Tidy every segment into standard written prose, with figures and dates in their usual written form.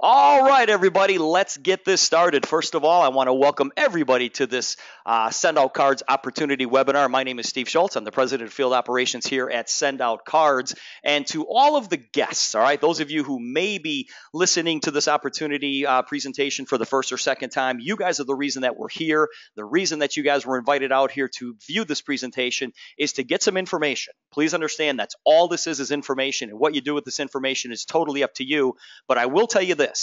All right, everybody, let's get this started. First of all, I want to welcome everybody to this SendOutCards Opportunity webinar. My name is Steve Schultz. I'm the President of Field Operations here at SendOutCards. And to all of the guests, all right, those of you who may be listening to this opportunity presentation for the first or second time, you guys are the reason that we're here. The reason that you guys were invited out here to view this presentation is to get some information. Please understand that's all this is information, and what you do with this information is totally up to you. But I will tell you this.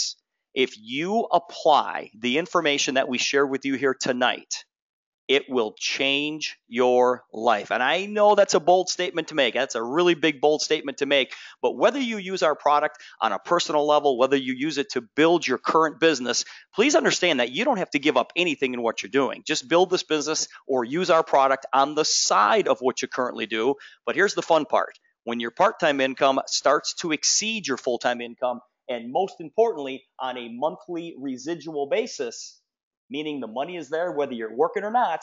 If you apply the information that we share with you here tonight, it will change your life. And I know that's a bold statement to make. That's a really big, bold statement to make. But whether you use our product on a personal level, whether you use it to build your current business, please understand that you don't have to give up anything in what you're doing. Just build this business or use our product on the side of what you currently do. But here's the fun part. When your part-time income starts to exceed your full-time income, and most importantly, on a monthly residual basis, meaning the money is there whether you're working or not,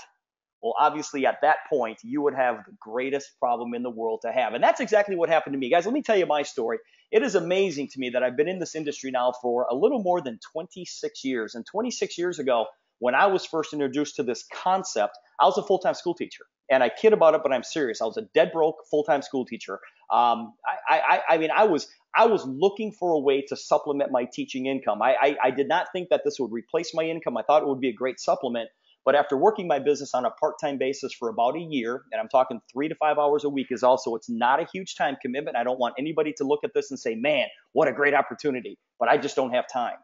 well, obviously at that point, you would have the greatest problem in the world to have. And that's exactly what happened to me. Guys, let me tell you my story. It is amazing to me that I've been in this industry now for a little more than 26 years. And 26 years ago, when I was first introduced to this concept, I was a full-time school teacher. And I kid about it, but I'm serious. I was a dead broke full-time school teacher. I was looking for a way to supplement my teaching income. I did not think that this would replace my income. I thought it would be a great supplement. But after working my business on a part-time basis for about a year, and I'm talking 3 to 5 hours a week is also, it's not a huge time commitment. I don't want anybody to look at this and say, man, what a great opportunity, but I just don't have time.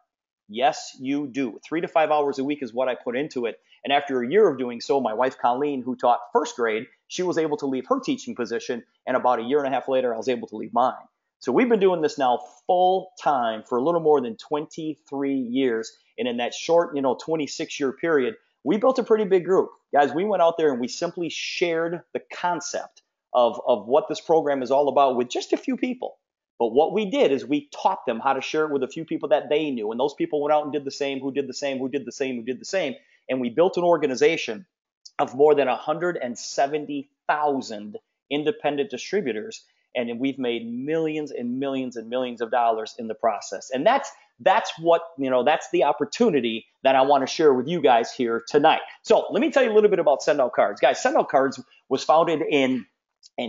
Yes, you do. 3 to 5 hours a week is what I put into it. And after a year of doing so, my wife, Colleen, who taught first grade, she was able to leave her teaching position. And about a year and a half later, I was able to leave mine. So we've been doing this now full time for a little more than 23 years. And in that short, 26-year period, we built a pretty big group. Guys, we went out there and we simply shared the concept of what this program is all about with just a few people. But what we did is we taught them how to share it with a few people that they knew. And those people went out and did the same, who did the same, who did the same, who did the same. And we built an organization of more than 170,000 independent distributors. And we've made millions and millions and millions of dollars in the process. And that's what, that's the opportunity that I want to share with you guys here tonight. So let me tell you a little bit about SendOutCards. Guys, SendOutCards was founded in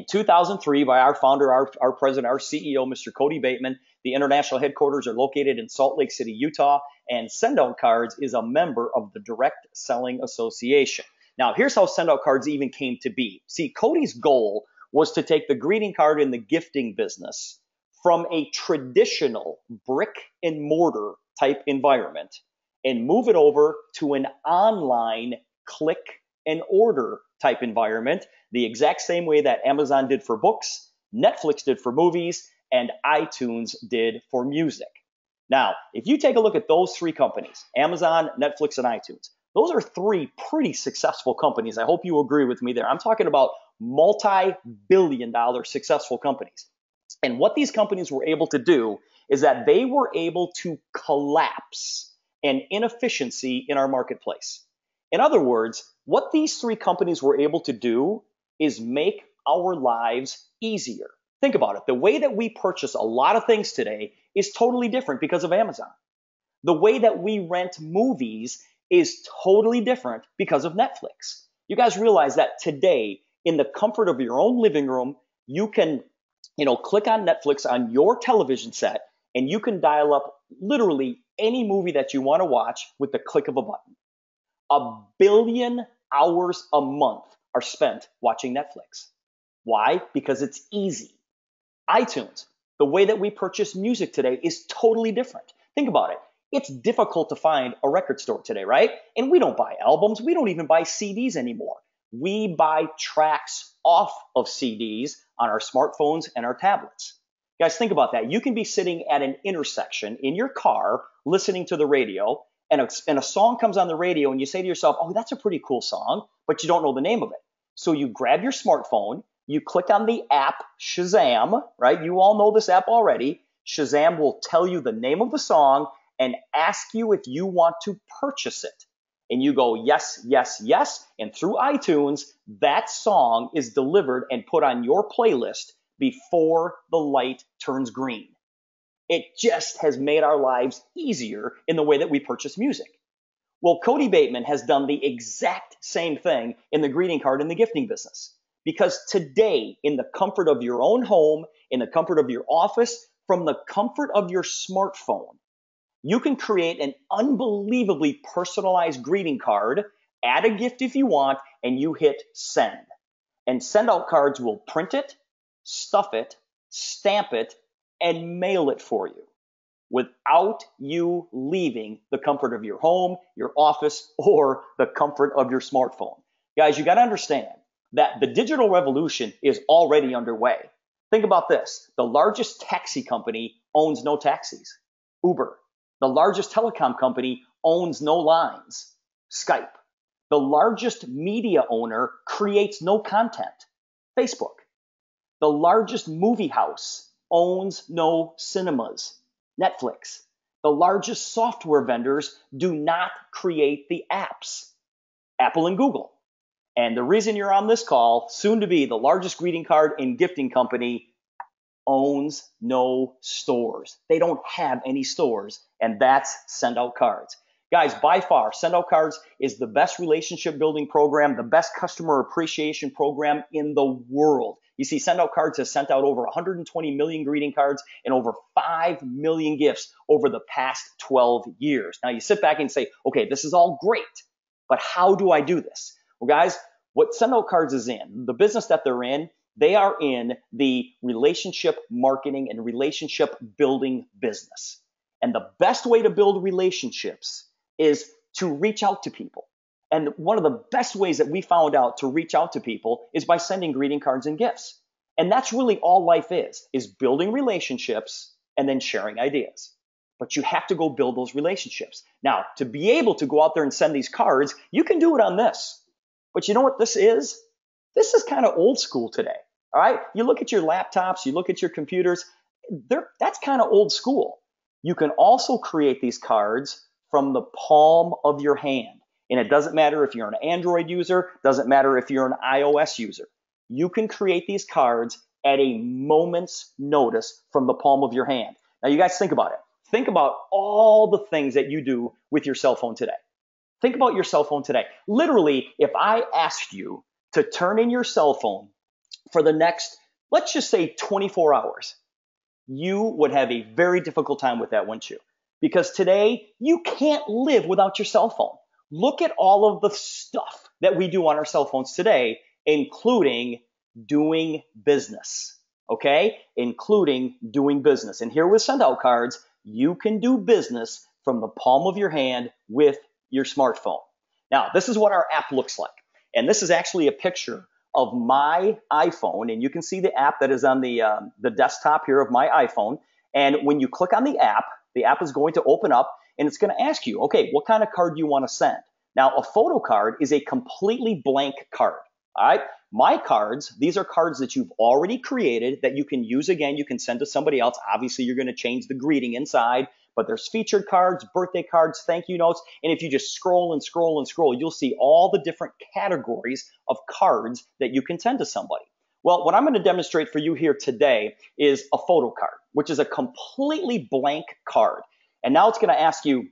2003 by our founder, our president, our CEO, Mr. Cody Bateman. The international headquarters are located in Salt Lake City, Utah, and SendOutCards is a member of the Direct Selling Association. Now, here's how SendOutCards even came to be. See, Cody's goal was to take the greeting card and the gifting business from a traditional brick and mortar type environment and move it over to an online click and order type environment, the exact same way that Amazon did for books, Netflix did for movies, and iTunes did for music. Now, if you take a look at those three companies, Amazon, Netflix, and iTunes, those are three pretty successful companies. I hope you agree with me there. I'm talking about multi-billion-dollar successful companies. And what these companies were able to do is that they were able to collapse an inefficiency in our marketplace. In other words, what these three companies were able to do is make our lives easier. Think about it. The way that we purchase a lot of things today is totally different because of Amazon. The way that we rent movies is totally different because of Netflix. You guys realize that today, in the comfort of your own living room, you can, click on Netflix on your television set, and you can dial up literally any movie that you want to watch with the click of a button. 1 billion hours a month are spent watching Netflix. Why? Because it's easy. iTunes, the way that we purchase music today is totally different. Think about it. It's difficult to find a record store today, right? And we don't buy albums. We don't even buy CDs anymore. We buy tracks off of CDs on our smartphones and our tablets. Guys, think about that. You can be sitting at an intersection in your car listening to the radio, and a song comes on the radio, and you say to yourself, oh, that's a pretty cool song, but you don't know the name of it. So you grab your smartphone, you click on the app Shazam, right? You all know this app already. Shazam will tell you the name of the song and ask you if you want to purchase it. And you go, yes, yes, yes. And through iTunes, that song is delivered and put on your playlist before the light turns green. It just has made our lives easier in the way that we purchase music. Well, Cody Bateman has done the exact same thing in the greeting card and the gifting business. Because today, in the comfort of your own home, in the comfort of your office, from the comfort of your smartphone, you can create an unbelievably personalized greeting card, add a gift if you want, and you hit send. And SendOutCards will print it, stuff it, stamp it, and mail it for you without you leaving the comfort of your home, your office, or the comfort of your smartphone. Guys, you got to understand that the digital revolution is already underway. Think about this. The largest taxi company owns no taxis. Uber. The largest telecom company owns no lines. Skype. The largest media owner creates no content. Facebook. The largest movie house owns no cinemas. Netflix. The largest software vendors do not create the apps. Apple and Google. And the reason you're on this call, soon to be the largest greeting card and gifting company, owns no stores. They don't have any stores, and that's SendOutCards. Guys, by far, SendOutCards is the best relationship building program, the best customer appreciation program in the world. You see, SendOutCards has sent out over 120 million greeting cards and over 5 million gifts over the past 12 years. Now, you sit back and say, okay, this is all great, but how do I do this? Well, guys, what SendOutCards is in, the business that they're in, they are in the relationship marketing and relationship building business. And the best way to build relationships is to reach out to people. And one of the best ways that we found out to reach out to people is by sending greeting cards and gifts. And that's really all life is building relationships and then sharing ideas. But you have to go build those relationships. Now, to be able to go out there and send these cards, you can do it on this. But you know what this is? This is kind of old school today. All right? You look at your laptops, you look at your computers, that's kind of old school. You can also create these cards from the palm of your hand. And it doesn't matter if you're an Android user, doesn't matter if you're an iOS user. You can create these cards at a moment's notice from the palm of your hand. Now, you guys think about it. Think about all the things that you do with your cell phone today. Think about your cell phone today. Literally, if I asked you to turn in your cell phone for the next, let's just say 24 hours, you would have a very difficult time with that, wouldn't you? Because today, you can't live without your cell phone. Look at all of the stuff that we do on our cell phones today, including doing business, okay? Including doing business. And here with SendOutCards, you can do business from the palm of your hand with your smartphone. Now, this is what our app looks like. And this is actually a picture of my iPhone. And you can see the app that is on the desktop here of my iPhone. And when you click on the app is going to open up and it's going to ask you, okay, what kind of card do you want to send? Now, a photo card is a completely blank card. All right. My cards, these are cards that you've already created that you can use again. You can send to somebody else. Obviously, you're going to change the greeting inside. But there's featured cards, birthday cards, thank you notes. And if you just scroll and scroll and scroll, you'll see all the different categories of cards that you can send to somebody. Well, what I'm going to demonstrate for you here today is a photo card, which is a completely blank card. And now it's going to ask you, do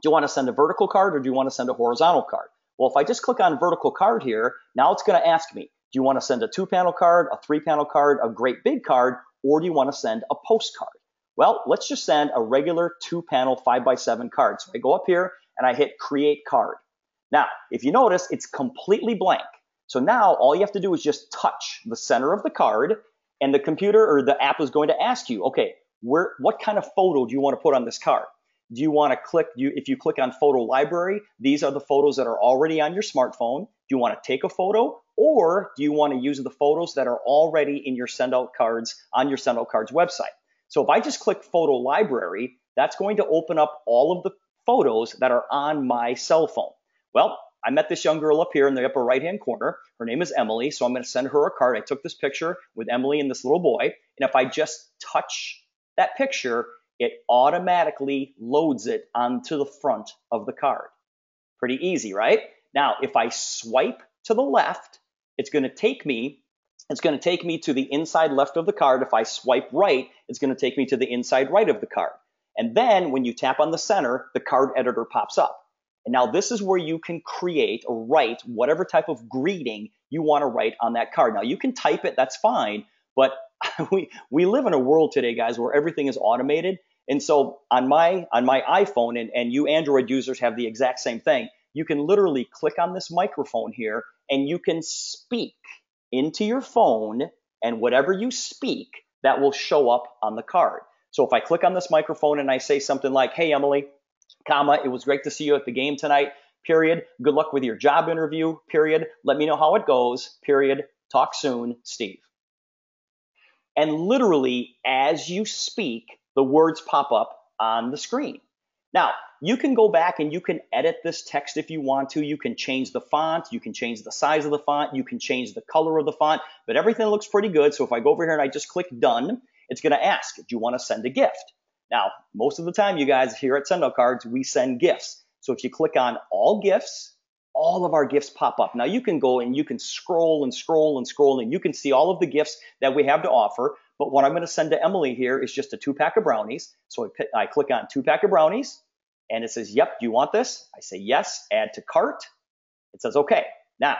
you want to send a vertical card or do you want to send a horizontal card? Well, if I just click on vertical card here, now it's going to ask me, do you want to send a 2-panel card, a 3-panel card, a great big card, or do you want to send a postcard? Well, let's just send a regular 2-panel 5x7 card. So I go up here and I hit create card. Now, if you notice, it's completely blank. So now all you have to do is just touch the center of the card and the computer or the app is going to ask you, okay, what kind of photo do you want to put on this card? Do you want to click, if you click on photo library, these are the photos that are already on your smartphone. Do you want to take a photo or do you want to use the photos that are already in your SendOutCards on your SendOutCards website? So if I just click photo library, that's going to open up all of the photos that are on my cell phone. Well, I met this young girl up here in the upper right-hand corner. Her name is Emily, so I'm going to send her a card. I took this picture with Emily and this little boy, and if I just touch that picture, it automatically loads it onto the front of the card. Pretty easy, right? Now, if I swipe to the left, it's going to take me it's going to take me to the inside left of the card. If I swipe right, it's going to take me to the inside right of the card. And then when you tap on the center, the card editor pops up. And now this is where you can create or write whatever type of greeting you want to write on that card. Now you can type it, that's fine, but we live in a world today, guys, where everything is automated. And so on my iPhone, and you Android users have the exact same thing, you can literally click on this microphone here and you can speak into your phone, and whatever you speak, that will show up on the card. So if I click on this microphone and I say something like, hey, Emily, comma, it was great to see you at the game tonight, period. Good luck with your job interview, period. Let me know how it goes, period. Talk soon, Steve. And literally, as you speak, the words pop up on the screen. Now, you can go back and you can edit this text if you want to. You can change the font. You can change the size of the font. You can change the color of the font. But everything looks pretty good. So if I go over here and I just click done, it's going to ask, do you want to send a gift? Now, most of the time, you guys here at SendOutCards, we send gifts. So if you click on all gifts, all of our gifts pop up. Now you can go and you can scroll and scroll and scroll and you can see all of the gifts that we have to offer. But what I'm going to send to Emily here is just a 2-pack of brownies. So I click on 2-pack of brownies and it says, yep, do you want this? I say yes, add to cart. It says, okay. Now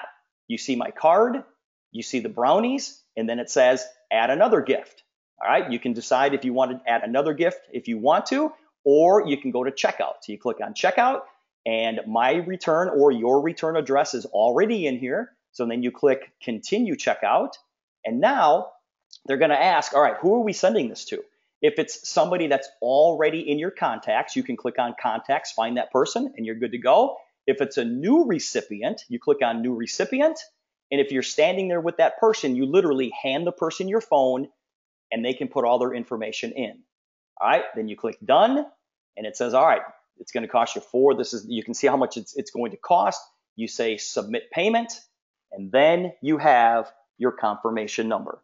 you see my card, you see the brownies, and then it says add another gift. All right, you can decide if you want to add another gift if you want to, or you can go to checkout. So you click on checkout and my return or your return address is already in here. So then you click continue checkout. And now they're going to ask, all right, who are we sending this to? If it's somebody that's already in your contacts, you can click on contacts, find that person, and you're good to go. If it's a new recipient, you click on new recipient. And if you're standing there with that person, you literally hand the person your phone and they can put all their information in. All right, then you click done and it says, all right, it's going to cost you you can see how much it's going to cost. You say submit payment, and then you have your confirmation number.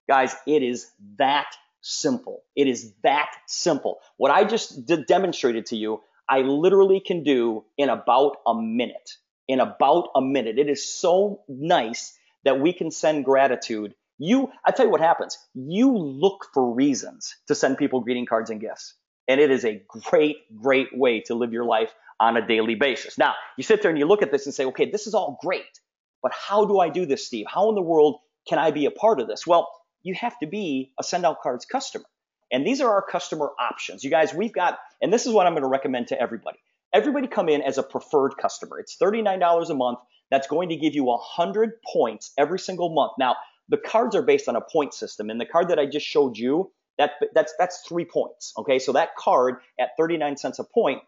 Guys, it is that simple. It is that simple. What I just demonstrated to you, I literally can do in about a minute. In about a minute. It is so nice that we can send gratitude. I tell you what happens. You look for reasons to send people greeting cards and gifts. And it is a great, great way to live your life on a daily basis. Now, you sit there and you look at this and say, okay, this is all great, but how do I do this, Steve? How in the world can I be a part of this? Well, you have to be a SendOutCards customer. And these are our customer options. You guys, we've got, and this is what I'm going to recommend to everybody. Everybody come in as a preferred customer. It's $39 a month. That's going to give you 100 points every single month. Now, the cards are based on a point system. And the card that I just showed you, that's 3 points. Okay, so that card at 39 cents a point,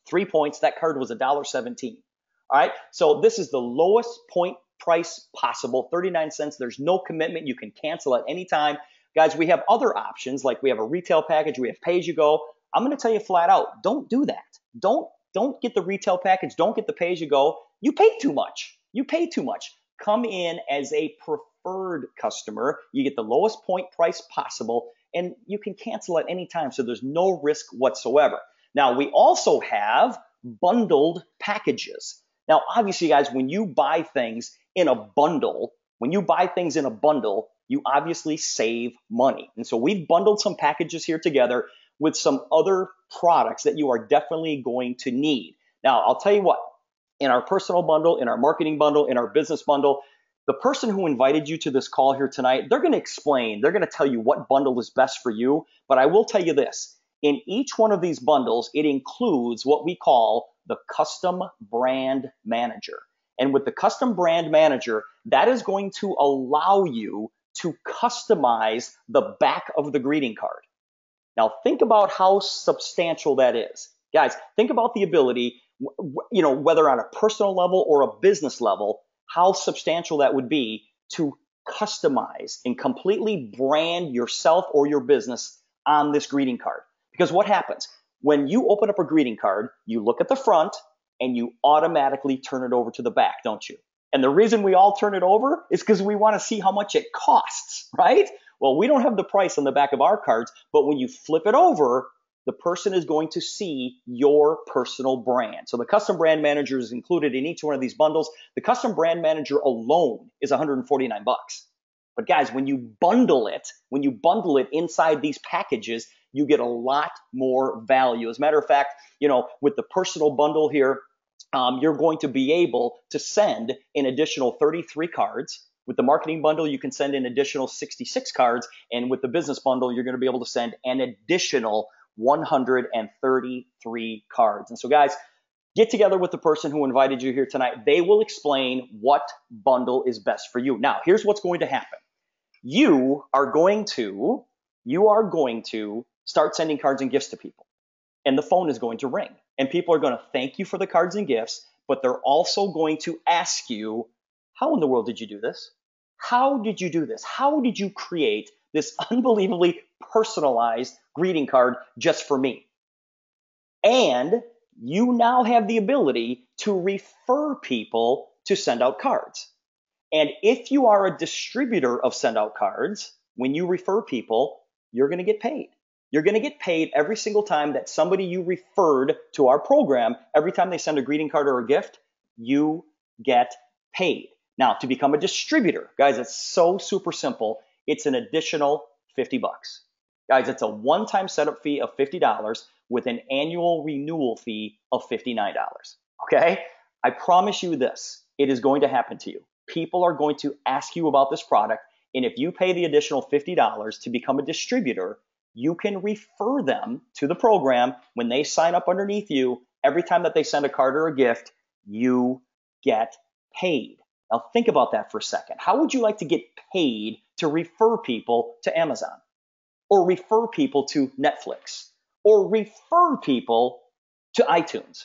3 points, that card was $1.17. All right, so this is the lowest point price possible, 39 cents. There's no commitment. You can cancel at any time. Guys, we have other options, like we have a retail package, we have pay-as-you-go. I'm going to tell you flat out, don't do that. Don't get the retail package. Don't get the pay-as-you-go. You pay too much. You pay too much. Come in as a preferred customer. You get the lowest point price possible, and you can cancel at any time, so there's no risk whatsoever. Now, we also have bundled packages. Now, obviously, guys, when you buy things in a bundle, you obviously save money. And so we've bundled some packages here together with some other products that you are definitely going to need. Now, I'll tell you what, in our personal bundle, in our marketing bundle, in our business bundle, the person who invited you to this call here tonight, they're going to tell you what bundle is best for you. But I will tell you this, in each one of these bundles, it includes what we call the custom brand manager. And with the custom brand manager, that is going to allow you to customize the back of the greeting card. Now, think about how substantial that is. Guys, think about the ability, whether on a personal level or a business level, how substantial that would be to customize and completely brand yourself or your business on this greeting card. Because what happens? When you open up a greeting card, you look at the front and you automatically turn it over to the back, don't you? And the reason we all turn it over is because we want to see how much it costs, right? Well, we don't have the price on the back of our cards, but when you flip it over, the person is going to see your personal brand. So the custom brand manager is included in each one of these bundles. The custom brand manager alone is $149. But guys, when you bundle it inside these packages, you get a lot more value. As a matter of fact, with the personal bundle here, you're going to be able to send an additional 33 cards. With the marketing bundle, you can send an additional 66 cards. And with the business bundle, you're going to be able to send an additional 133 cards. And so guys, get together with the person who invited you here tonight. They will explain what bundle is best for you. Now, here's what's going to happen. You are going to start sending cards and gifts to people. And the phone is going to ring. And people are going to thank you for the cards and gifts, but they're also going to ask you, how in the world did you do this? How did you do this? How did you create this unbelievably personalized greeting card just for me? And you now have the ability to refer people to send out cards. And if you are a distributor of SendOutCards, when you refer people, you're going to get paid. You're going to get paid every single time that somebody you referred to our program, every time they send a greeting card or a gift, you get paid. Now, to become a distributor, guys, it's so super simple. It's an additional $50. Guys, it's a one-time setup fee of $50 with an annual renewal fee of $59. Okay? I promise you this, it is going to happen to you. People are going to ask you about this product, and if you pay the additional $50 to become a distributor, you can refer them to the program. When they sign up underneath you, every time that they send a card or a gift, you get paid. Now think about that for a second. How would you like to get paid to refer people to Amazon, or refer people to Netflix, or refer people to iTunes?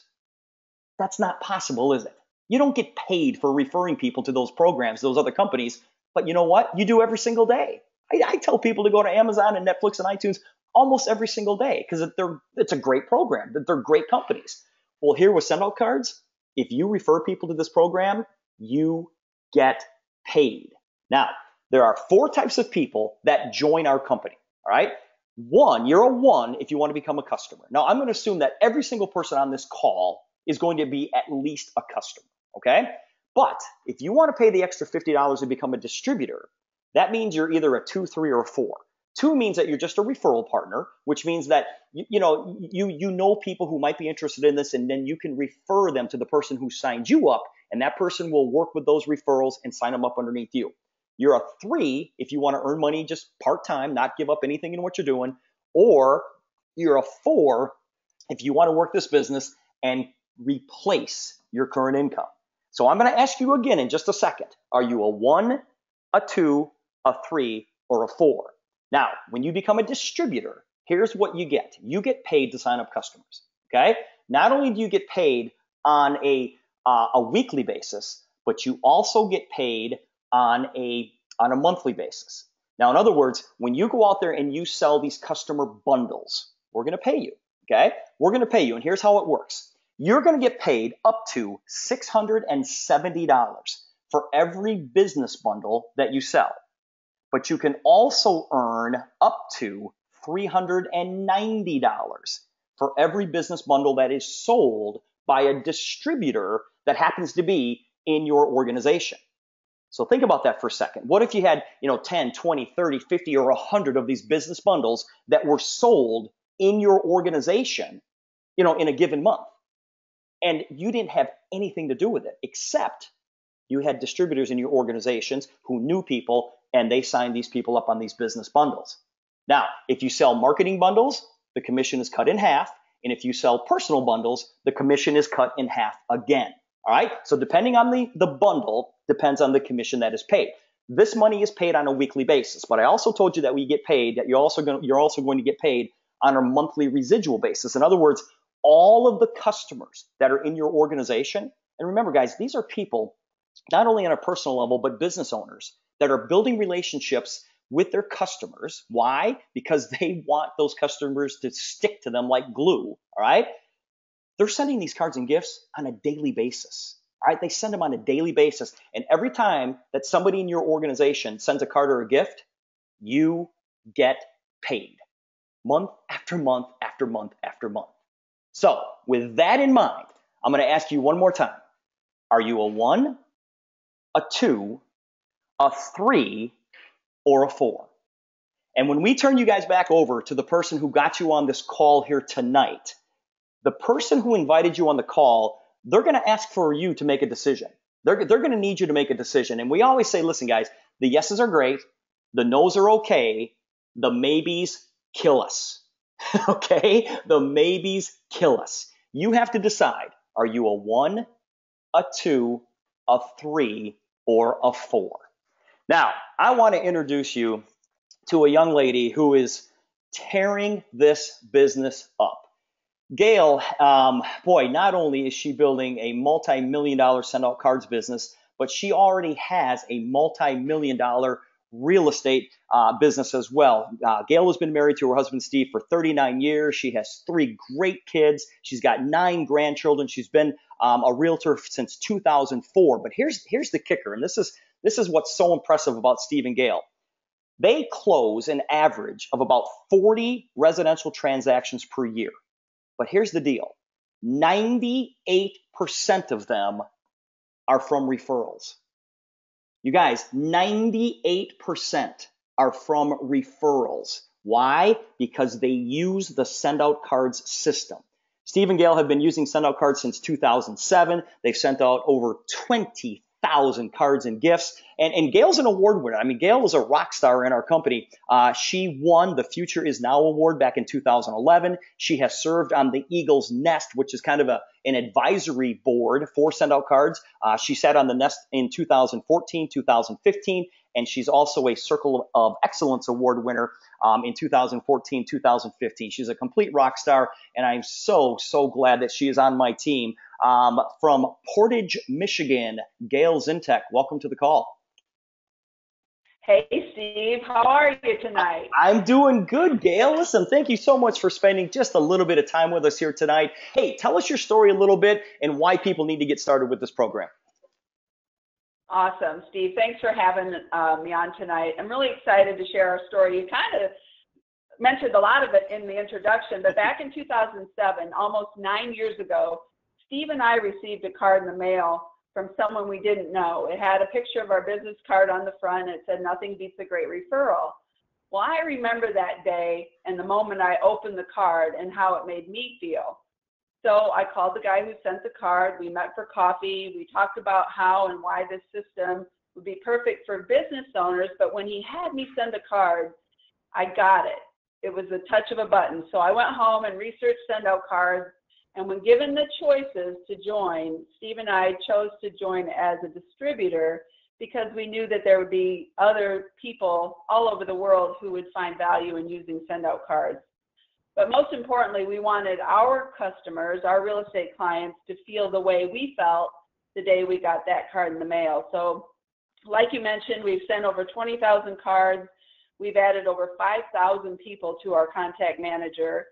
That's not possible, is it? You don't get paid for referring people to those programs, those other companies, but you know what? You do every single day. I tell people to go to Amazon and Netflix and iTunes almost every single day because it's a great program. They're great companies. Well, here with SendOutCards, if you refer people to this program, you get paid. Now, there are 4 types of people that join our company, all right? You're a 1 if you want to become a customer. Now, I'm going to assume that every single person on this call is going to be at least a customer, okay? But if you want to pay the extra $50 to become a distributor, that means you're either a 2, 3, or a 4. 2 means that you're just a referral partner, which means that you know people who might be interested in this, and then you can refer them to the person who signed you up, and that person will work with those referrals and sign them up underneath you. You're a 3 if you want to earn money just part-time, not give up anything in what you're doing, or you're a 4 if you want to work this business and replace your current income. So I'm going to ask you again in just a second. Are you a 1, a 2, a 3, or a 4? Now, when you become a distributor, here's what you get. You get paid to sign up customers, okay? Not only do you get paid on a weekly basis, but you also get paid on a monthly basis. Now, in other words, when you go out there and you sell these customer bundles, we're going to pay you, okay? We're going to pay you, and here's how it works. You're going to get paid up to $670 for every business bundle that you sell. But you can also earn up to $390 for every business bundle that is sold by a distributor that happens to be in your organization. So think about that for a second. What if you had 10, 20, 30, 50, or 100 of these business bundles that were sold in your organization in a given month? And you didn't have anything to do with it, except you had distributors in your organizations who knew people, and they signed these people up on these business bundles. Now, if you sell marketing bundles, the commission is cut in half. And if you sell personal bundles, the commission is cut in half again. All right? So depending on the bundle, depends on the commission that is paid. This money is paid on a weekly basis. But I also told you that we get paid, that you're also going to get paid on a monthly residual basis. In other words, all of the customers that are in your organization, and remember, guys, these are people not only on a personal level, but business owners that are building relationships with their customers. Why? Because they want those customers to stick to them like glue, all right? They're sending these cards and gifts on a daily basis, all right? They send them on a daily basis. And every time that somebody in your organization sends a card or a gift, you get paid month after month after month after month. So with that in mind, I'm going to ask you one more time. Are you a 1, a 2, a 3, or a 4. And when we turn you guys back over to the person who got you on this call here tonight, the person who invited you on the call, they're going to ask for you to make a decision. They're going to need you to make a decision. And we always say, listen, guys, the yeses are great. The nos are okay. The maybes kill us. Okay? The maybes kill us. You have to decide, are you a 1, a 2, a 3, or a 4? Now, I want to introduce you to a young lady who is tearing this business up. Gail, boy, not only is she building a multi-million-dollar SendOutCards business, but she already has a multi-million-dollar real estate business as well. Gail has been married to her husband, Steve, for 39 years. She has 3 great kids. She's got 9 grandchildren. She's been a realtor since 2004. But here's the kicker, and this is what's so impressive about Steve and Gail. They close an average of about 40 residential transactions per year. But here's the deal. 98% of them are from referrals. You guys, 98% are from referrals. Why? Because they use the SendOutCards system. Steve and Gail have been using SendOutCards since 2007. They've sent out over 20,000 cards and gifts. And Gail's an award winner. I mean, Gail was a rock star in our company. She won the Future Is Now award back in 2011. She has served on the Eagle's Nest, which is kind of an advisory board for SendOutCards. She sat on the Nest in 2014, 2015, and she's also a Circle of Excellence award winner in 2014, 2015. She's a complete rock star, and I'm so glad that she is on my team. From Portage, Michigan, Gail Zintek, welcome to the call. Hey, Steve, how are you tonight? I'm doing good, Gail. Listen, thank you so much for spending just a little bit of time with us here tonight. Hey, tell us your story a little bit and why people need to get started with this program. Awesome, Steve. Thanks for having me on tonight. I'm really excited to share our story. You kind of mentioned a lot of it in the introduction, but back in 2007, almost 9 years ago, Steve and I received a card in the mail from someone we didn't know. It had a picture of our business card on the front. It said, "Nothing beats a great referral." Well, I remember that day and the moment I opened the card and how it made me feel. So I called the guy who sent the card. We met for coffee. We talked about how and why this system would be perfect for business owners. But when he had me send a card, I got it. It was the touch of a button. So I went home and researched SendOutCards. And when given the choices to join, Steve and I chose to join as a distributor because we knew that there would be other people all over the world who would find value in using SendOutCards. But most importantly, we wanted our customers, our real estate clients, to feel the way we felt the day we got that card in the mail. So like you mentioned, we've sent over 20,000 cards. We've added over 5,000 people to our contact manager.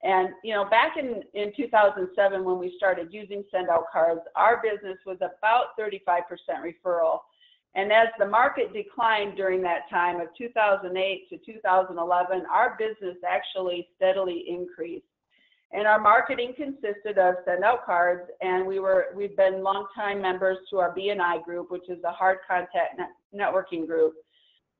And, you know, back in 2007, when we started using SendOutCards, our business was about 35% referral. And as the market declined during that time of 2008 to 2011, our business actually steadily increased. And our marketing consisted of SendOutCards, and we've been longtime members to our BNI group, which is a hard contact networking group.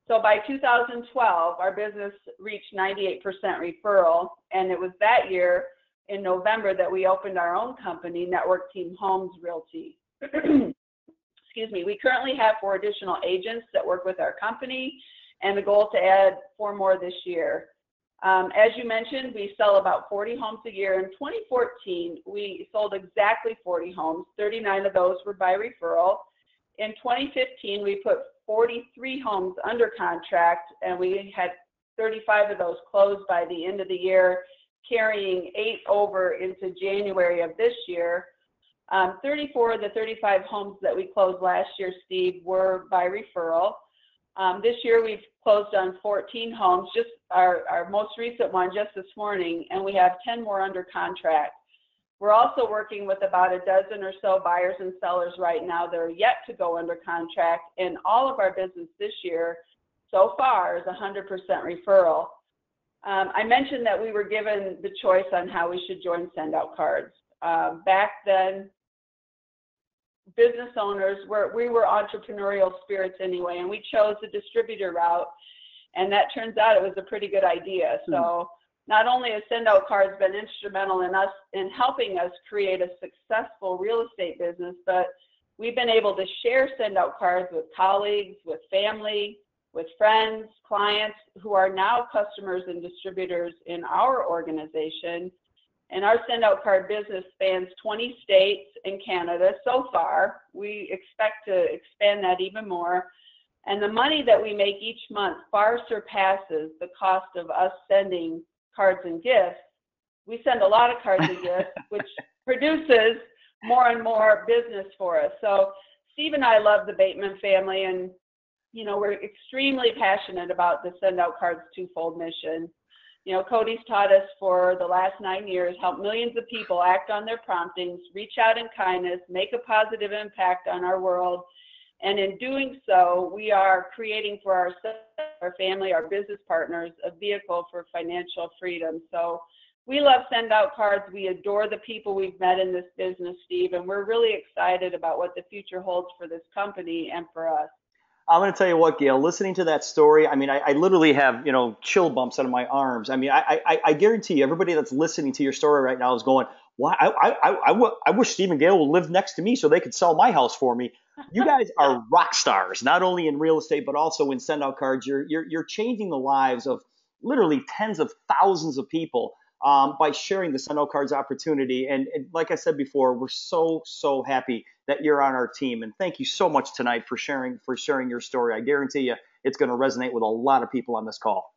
So by 2012, our business reached 98% referral, and it was that year in November that we opened our own company, Network Team Homes Realty. Excuse me. We currently have 4 additional agents that work with our company, and the goal to add 4 more this year. As you mentioned, we sell about 40 homes a year. In 2014, we sold exactly 40 homes. 39 of those were by referral. In 2015, we put 43 homes under contract, and we had 35 of those closed by the end of the year, carrying 8 over into January of this year. 34 of the 35 homes that we closed last year, Steve, were by referral. This year we've closed on 14 homes, just our most recent one just this morning, and we have 10 more under contract. We're also working with about a dozen or so buyers and sellers right now that are yet to go under contract, and all of our business this year so far is 100% referral. I mentioned that we were given the choice on how we should join SendOutCards. Back then, business owners we were entrepreneurial spirits anyway, and we chose the distributor route. And that turns out it was a pretty good idea. So not only has SendOutCards been instrumental in helping us create a successful real estate business, but we've been able to share SendOutCards with colleagues, with family, with friends, clients who are now customers and distributors in our organization. And our SendOutCard business spans 20 states and Canada so far. We expect to expand that even more. And the money that we make each month far surpasses the cost of us sending cards and gifts. We send a lot of cards and gifts, which produces more and more business for us. So Steve and I love the Bateman family, and you know, we're extremely passionate about the SendOutCards twofold mission. You know, Cody's taught us for the last 9 years, help millions of people act on their promptings, reach out in kindness, make a positive impact on our world. And in doing so, we are creating for ourselves, our family, our business partners, a vehicle for financial freedom. So we love SendOutCards. We adore the people we've met in this business, Steve, and we're really excited about what the future holds for this company and for us. I'm going to tell you what, Gail, listening to that story, I mean, I literally have, you know, chill bumps out of my arms. I mean, I guarantee you, everybody that's listening to your story right now is going, well, I wish Steve and Gail would live next to me so they could sell my house for me. You guys are rock stars, not only in real estate, but also in SendOutCards. You're changing the lives of literally tens of thousands of people by sharing the SendOutCards opportunity. And like I said before, we're so happy that you're on our team. And thank you so much tonight for sharing your story. I guarantee you it's going to resonate with a lot of people on this call.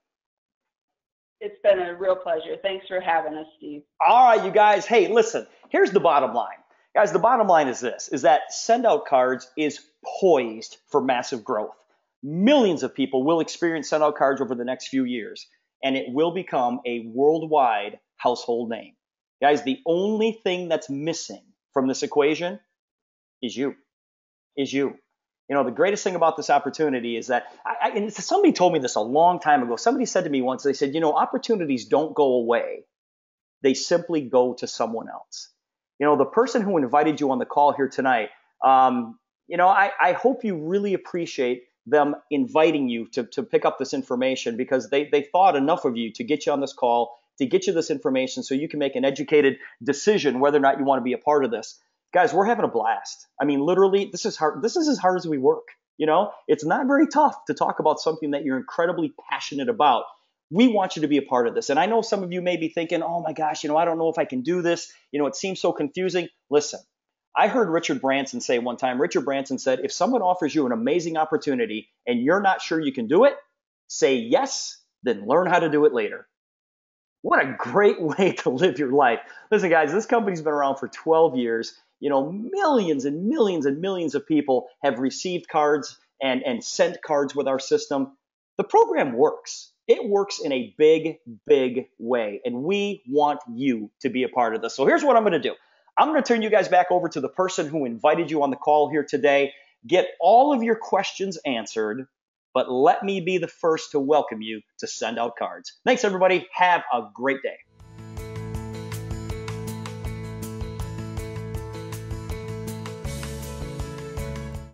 It's been a real pleasure. Thanks for having us, Steve. All right, you guys. Hey, listen, here's the bottom line. Guys, the bottom line is this, is that SendOutCards is poised for massive growth. Millions of people will experience SendOutCards over the next few years, and it will become a worldwide household name. Guys, the only thing that's missing from this equation is you. You know, the greatest thing about this opportunity is that, and somebody told me this a long time ago. Somebody said to me once, they said, you know, opportunities don't go away. They simply go to someone else. You know, the person who invited you on the call here tonight, you know, I hope you really appreciate them inviting you to pick up this information, because they thought enough of you to get you on this call, to get you this information so you can make an educated decision whether or not you want to be a part of this. Guys, we're having a blast. I mean, literally, this is hard. This is as hard as we work. You know, it's not very tough to talk about something that you're incredibly passionate about. We want you to be a part of this. And I know some of you may be thinking, oh my gosh, you know, I don't know if I can do this. You know, it seems so confusing. Listen, I heard Richard Branson say one time, Richard Branson said, if someone offers you an amazing opportunity and you're not sure you can do it, say yes, then learn how to do it later. What a great way to live your life. Listen, guys, this company's been around for 12 years. You know, millions and millions and millions of people have received cards and sent cards with our system. The program works. It works in a big, big way, and we want you to be a part of this. So here's what I'm going to do. I'm going to turn you guys back over to the person who invited you on the call here today. Get all of your questions answered, but let me be the first to welcome you to SendOutCards. Thanks, everybody. Have a great day.